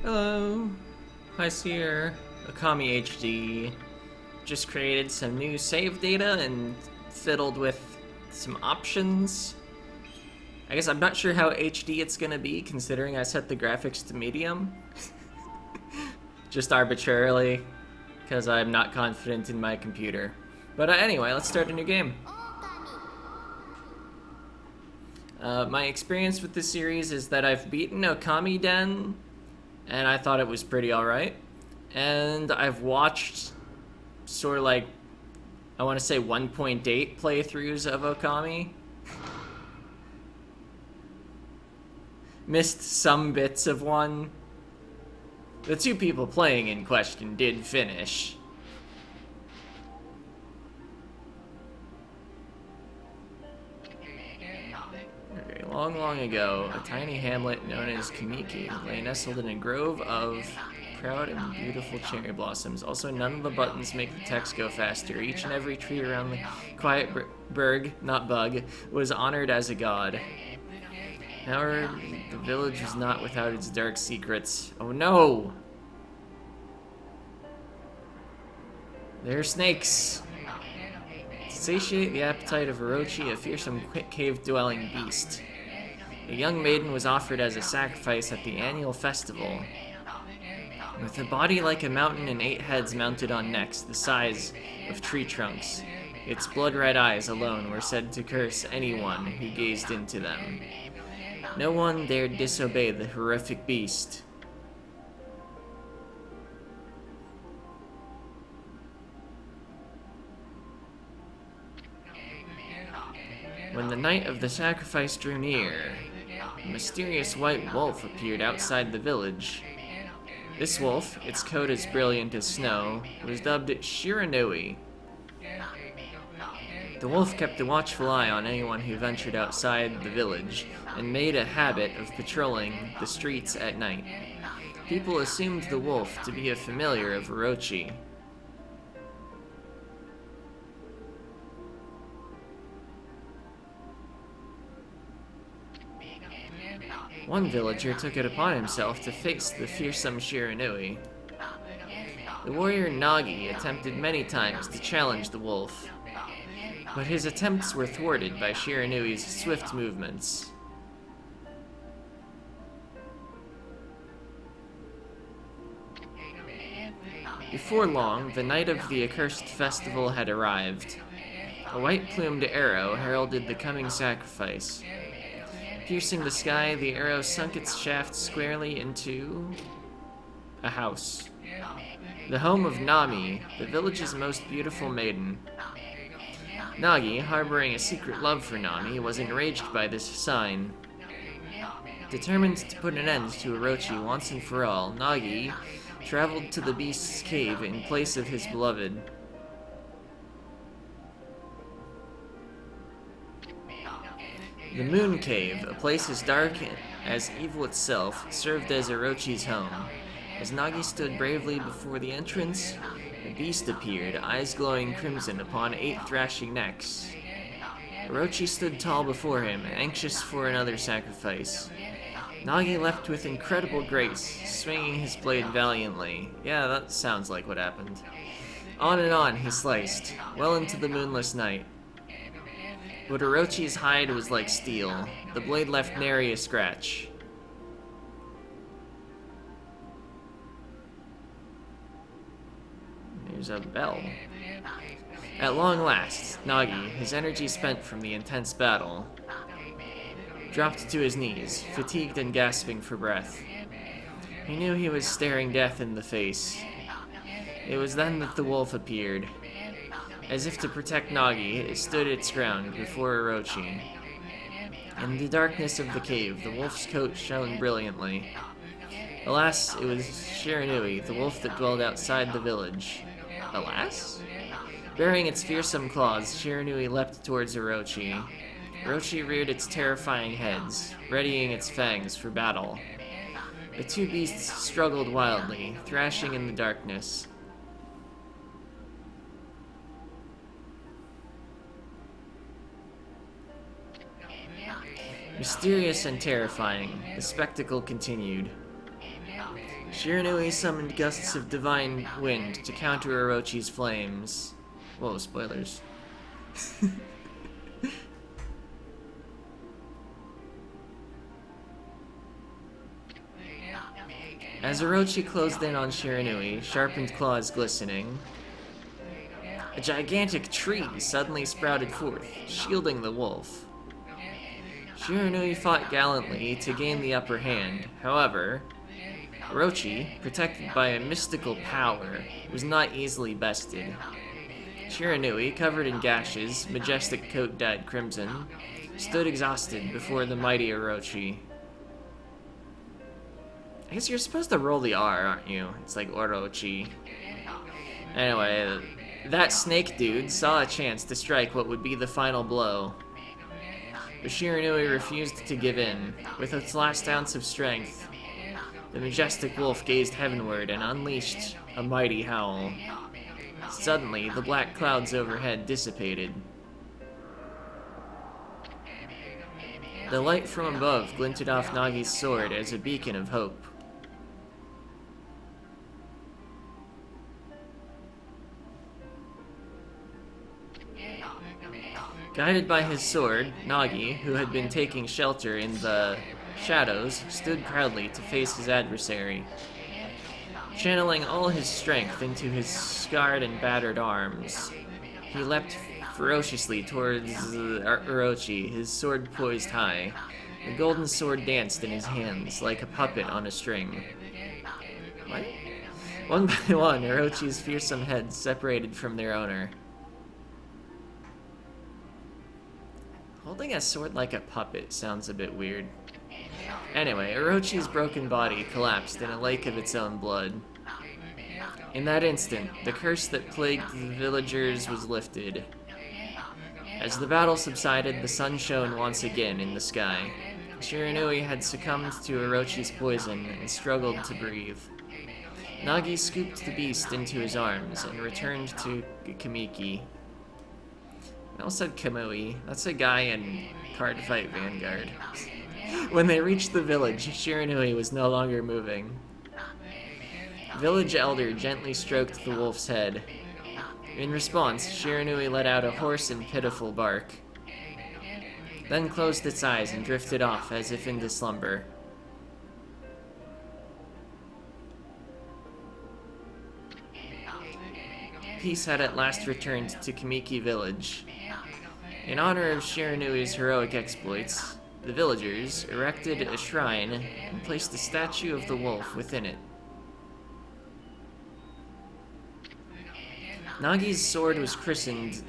Hello, Ice here. Okami HD. Just created some new save data and fiddled with some options. I guess I'm not sure how HD it's gonna be considering I set the graphics to medium. Just arbitrarily, because I'm not confident in my computer. But anyway, let's start a new game. My experience with this series is that I've beaten Okami Den, and I thought it was pretty alright. And I've watched sort of like, I want to say 1.8 playthroughs of Okami. Missed some bits of one. The two people playing in question did finish. Okay, long ago, a tiny hamlet known as Kamiki lay nestled in a grove of proud and beautiful cherry blossoms. Also, none of the buttons make the text go faster. Each and every tree around the quiet berg, not bug, was honored as a god. However, the village was not without its dark secrets. Oh no! There are snakes! To satiate the appetite of Orochi, a fearsome cave-dwelling beast, a young maiden was offered as a sacrifice at the annual festival. With a body like a mountain and 8 heads mounted on necks the size of tree trunks, its blood-red eyes alone were said to curse anyone who gazed into them. No one dared disobey the horrific beast. When the night of the sacrifice drew near, a mysterious white wolf appeared outside the village. This wolf, its coat as brilliant as snow, was dubbed Shiranui. The wolf kept a watchful eye on anyone who ventured outside the village, and made a habit of patrolling the streets at night. People assumed the wolf to be a familiar of Orochi. One villager took it upon himself to face the fearsome Shiranui. The warrior Nagi attempted many times to challenge the wolf, but his attempts were thwarted by Shiranui's swift movements. Before long, the night of the accursed festival had arrived. A white-plumed arrow heralded the coming sacrifice. Piercing the sky, the arrow sunk its shaft squarely into a house. The home of Nami, the village's most beautiful maiden. Nagi, harboring a secret love for Nami, was enraged by this sign. Determined to put an end to Orochi once and for all, Nagi traveled to the beast's cave in place of his beloved. The Moon Cave, a place as dark as evil itself, served as Orochi's home. As Nagi stood bravely before the entrance, a beast appeared, eyes glowing crimson upon 8 thrashing necks. Orochi stood tall before him, anxious for another sacrifice. Nagi leapt with incredible grace, swinging his blade valiantly. Yeah, that sounds like what happened. On and on he sliced, well into the moonless night. But Orochi's hide was like steel. The blade left nary a scratch. There's a bell. At long last, Nagi, his energy spent from the intense battle, dropped to his knees, fatigued and gasping for breath. He knew he was staring death in the face. It was then that the wolf appeared. As if to protect Nagi, it stood its ground before Orochi. In the darkness of the cave, the wolf's coat shone brilliantly. Alas, it was Shiranui, the wolf that dwelled outside the village. Alas? Bearing its fearsome claws, Shiranui leapt towards Orochi. Orochi reared its terrifying heads, readying its fangs for battle. The two beasts struggled wildly, thrashing in the darkness. Mysterious and terrifying, the spectacle continued. Shiranui summoned gusts of divine wind to counter Orochi's flames. Whoa, spoilers. As Orochi closed in on Shiranui, sharpened claws glistening, a gigantic tree suddenly sprouted forth, shielding the wolf. Shiranui fought gallantly to gain the upper hand. However, Orochi, protected by a mystical power, was not easily bested. Shiranui, covered in gashes, majestic coat dyed crimson, stood exhausted before the mighty Orochi. I guess you're supposed to roll the R, aren't you? It's like Orochi. Anyway, that snake dude saw a chance to strike what would be the final blow. But Shiranui refused to give in. With its last ounce of strength, the majestic wolf gazed heavenward and unleashed a mighty howl. Suddenly, the black clouds overhead dissipated. The light from above glinted off Nagi's sword as a beacon of hope. Guided by his sword, Nagi, who had been taking shelter in the shadows, stood proudly to face his adversary. Channeling all his strength into his scarred and battered arms, he leapt ferociously towards Orochi, his sword poised high. The golden sword danced in his hands like a puppet on a string. What? One by one, Orochi's fearsome heads separated from their owner. Holding a sword like a puppet sounds a bit weird. Anyway, Orochi's broken body collapsed in a lake of its own blood. In that instant, the curse that plagued the villagers was lifted. As the battle subsided, the sun shone once again in the sky. Shiranui had succumbed to Orochi's poison and struggled to breathe. Nagi scooped the beast into his arms and returned to Kamiki. I almost said Kamui. That's a guy in Cardfight Vanguard. When they reached the village, Shiranui was no longer moving. Village elder gently stroked the wolf's head. In response, Shiranui let out a hoarse and pitiful bark, then closed its eyes and drifted off as if into slumber. Peace had at last returned to Kamiki village. In honor of Shiranui's heroic exploits, the villagers erected a shrine and placed a statue of the wolf within it. Nagi's sword was christened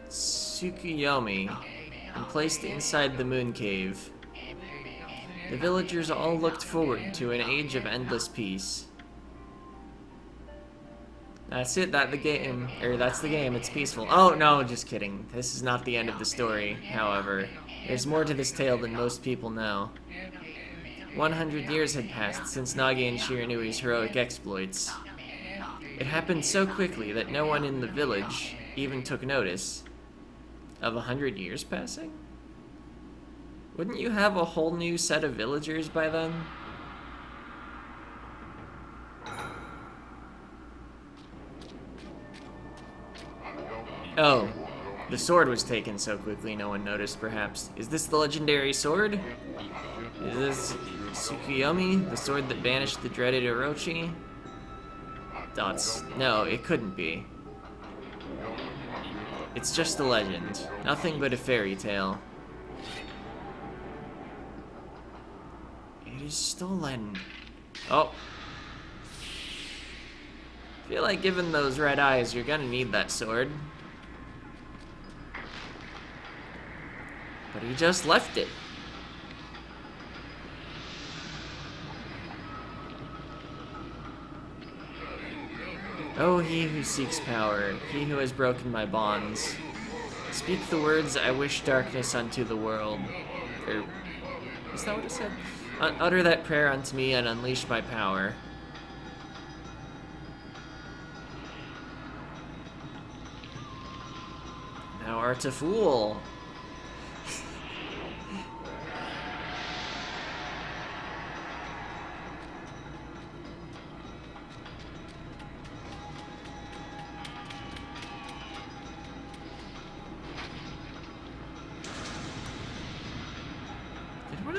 Tsukuyomi and placed inside the moon cave. The villagers all looked forward to an age of endless peace. That's it, that's the game, it's peaceful. Oh, no, just kidding. This is not the end of the story, however. There's more to this tale than most people know. 100 years had passed since Nagi and Shiranui's heroic exploits. It happened so quickly that no one in the village even took notice. Of 100 years passing? Wouldn't you have a whole new set of villagers by then? Oh, the sword was taken so quickly no one noticed, perhaps. Is this the legendary sword? Is this Tsukuyomi, the sword that banished the dreaded Orochi? Dots. No, it couldn't be. It's just a legend. Nothing but a fairy tale. It is stolen. Oh. I feel like given those red eyes, you're gonna need that sword. But he just left it. Oh, he who seeks power, he who has broken my bonds. Speak the words, I wish darkness unto the world. Or, is that what it said? Utter that prayer unto me and unleash my power. Thou art a fool.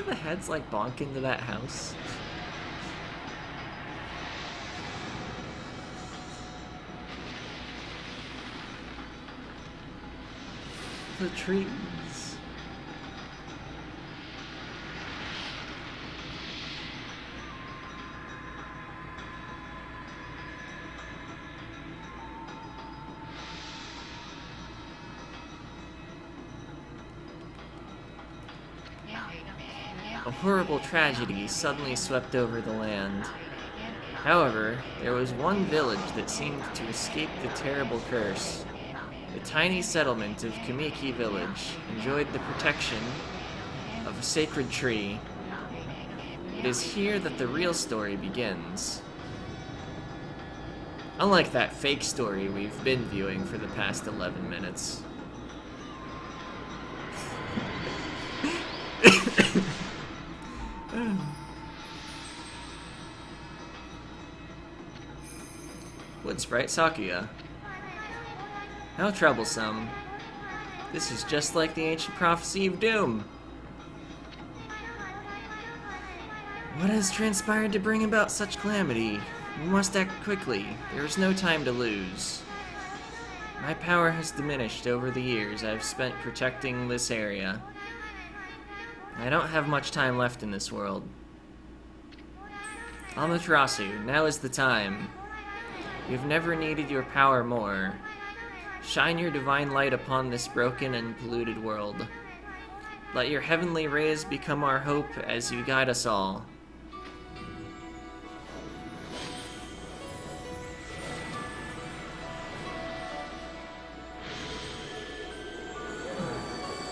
the heads like bonk into that house? The trees. A horrible tragedy suddenly swept over the land. However, there was one village that seemed to escape the terrible curse. The tiny settlement of Kamiki Village enjoyed the protection of a sacred tree. It is here that the real story begins. Unlike that fake story we've been viewing for the past 11 minutes. Wood Sprite Sakuya. How troublesome. This is just like the ancient prophecy of doom. What has transpired to bring about such calamity? We must act quickly. There is no time to lose. My power has diminished over the years I've spent protecting this area. I don't have much time left in this world. Amaterasu, now is the time. We've never needed your power more. Shine your divine light upon this broken and polluted world. Let your heavenly rays become our hope as you guide us all.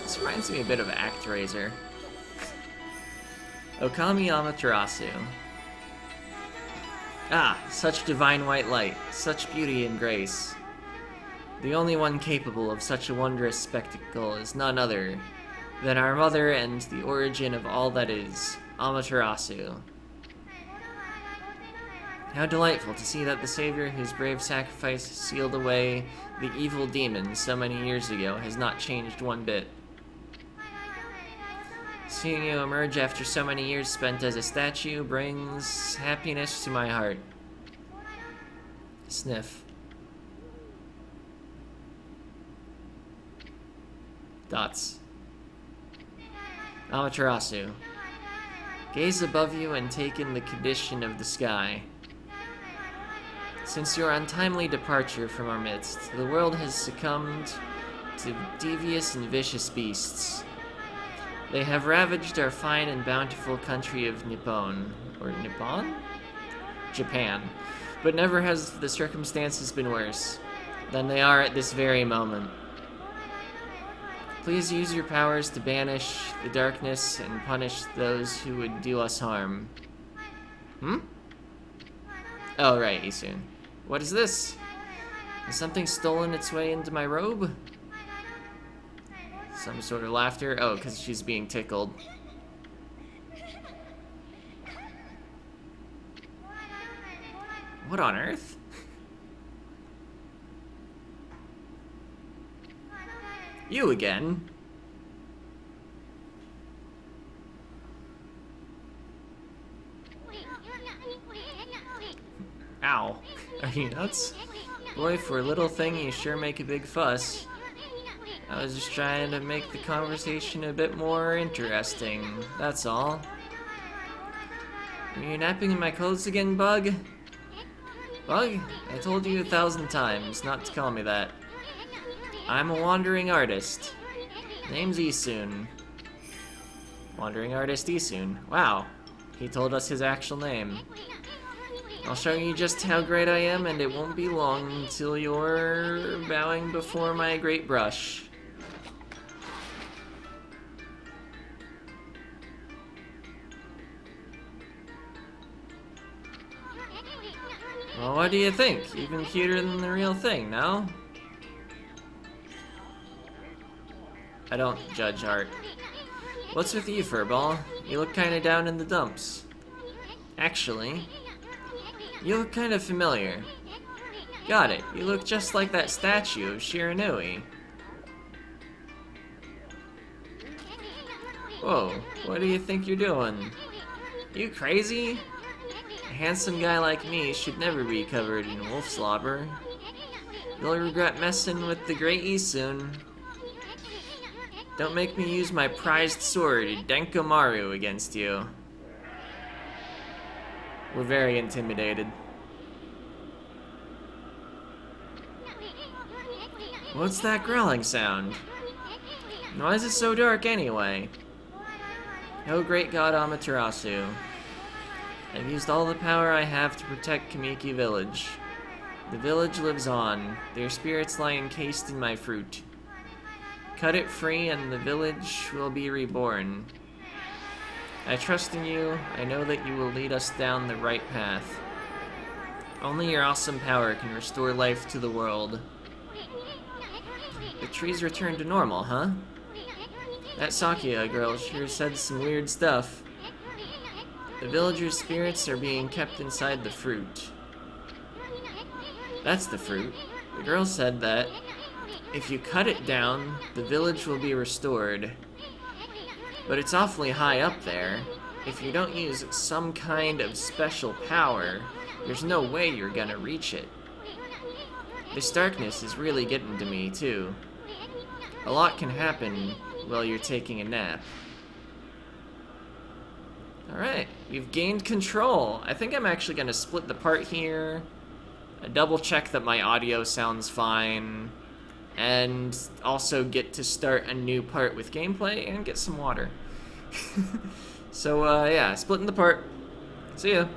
This reminds me a bit of ActRaiser. Okami Amaterasu. Ah, such divine white light, such beauty and grace. The only one capable of such a wondrous spectacle is none other than our mother and the origin of all that is, Amaterasu. How delightful to see that the Savior whose brave sacrifice sealed away the evil demon so many years ago has not changed one bit. Seeing you emerge after so many years spent as a statue brings happiness to my heart. Sniff. Dots. Amaterasu. Gaze above you and take in the condition of the sky. Since your untimely departure from our midst, the world has succumbed to devious and vicious beasts. They have ravaged our fine and bountiful country of Nippon. Or Nippon? Japan. But never has the circumstances been worse than they are at this very moment. Please use your powers to banish the darkness and punish those who would do us harm. Oh, right, Isun. What is this? Has something stolen its way into my robe? Some sort of laughter? Oh, because she's being tickled. What on earth? You again? Ow. Are you nuts? Boy, for a little thing, you sure make a big fuss. I was just trying to make the conversation a bit more interesting, that's all. Are you napping in my clothes again, Bug? Bug? I told you 1,000 times not to call me that. I'm a wandering artist. Name's Isun. Wandering artist Isun. Wow. He told us his actual name. I'll show you just how great I am, and it won't be long until you're bowing before my great brush. Well, what do you think? Even cuter than the real thing, no? I don't judge art. What's with you, Furball? You look kinda down in the dumps. Actually, you look kinda familiar. Got it. You look just like that statue of Shiranui. Whoa, what do you think you're doing? You crazy? A handsome guy like me should never be covered in wolf slobber. You'll regret messing with the Great East soon. Don't make me use my prized sword, Denkomaru, against you. We're very intimidated. What's that growling sound? Why is it so dark anyway? Oh, great god Amaterasu. I've used all the power I have to protect Kamiki Village. The village lives on. Their spirits lie encased in my fruit. Cut it free and the village will be reborn. I trust in you. I know that you will lead us down the right path. Only your awesome power can restore life to the world. The trees return to normal, huh? That Sakia girl sure said some weird stuff. The villagers' spirits are being kept inside the fruit. That's the fruit. The girl said that if you cut it down, the village will be restored. But it's awfully high up there. If you don't use some kind of special power, there's no way you're gonna reach it. This darkness is really getting to me, too. A lot can happen while you're taking a nap. Alright, we've gained control. I think I'm actually gonna split the part here, double check that my audio sounds fine, and also get to start a new part with gameplay and get some water. So, yeah, splitting the part. See ya.